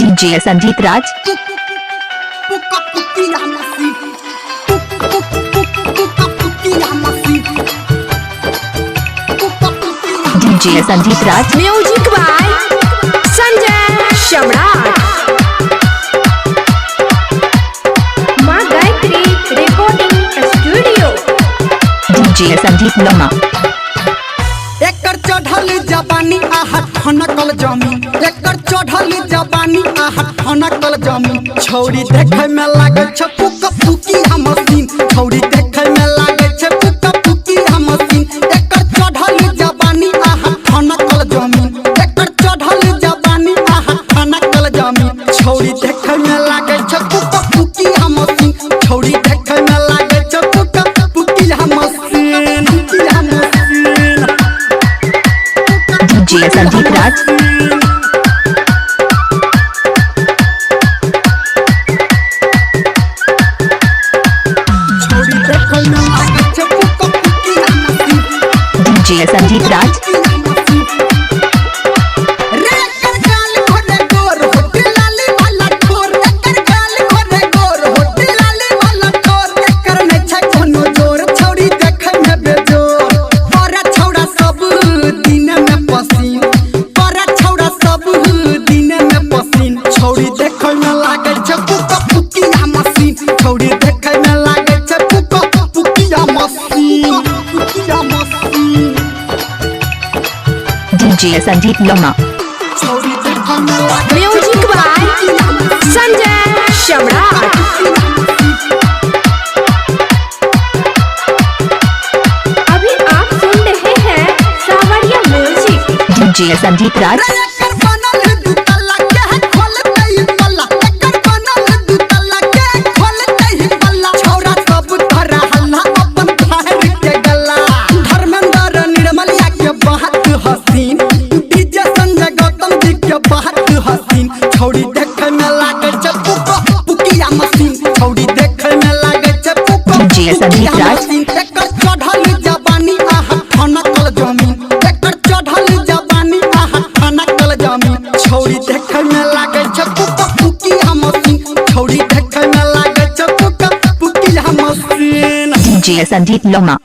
DJ Sanjeet Raj. DJ Sanjeet Raj. Music by Sanjay Samrat. Maa Gayatri recording studio. DJ Sanjeet Loma. एकर चढ़ल जवानी आहा ठनकल जमी, एकर चढ़ल जवानी आहा ठनकल जमी। छौरी देखे में लागे छ पुका पुकी हमसीन, छौरी देखे में लागे छ पुका पुकी हमसीन। एकर चढ़ल जवानी आहा ठनकल जमी, एकर चढ़ल जवानी आहा ठनकल जमी। छौरी देखे में लागे छ पुका पुकी हमसीन, छौरी देखे में लागे छ पुका पुकी हमसीन, पुकी हमसीन। DJ Sanjeet Raj. DJ Sanjeet Raj. DJ Sanjeet लोमा। म्यूजिक बाय संजय सम्राट। अभी आप सुन रहे हैं सावरिया म्यूजिक। डीजे संजीत राज। छौरी देखे में लागे छ पुकिया मशीन, छौरी देखे में लागे छ डीजे संजीत राज। एकर चढ़ल जवानी आहा ठनकल जमीन, एकर चढ़ल जवानी आहा ठनकल जमीन। छौरी देखे में लागे छ पुकिया मशीन, छौरी देखे में लागे छ पुकिया मशीन। डीजे संजीत लोमा।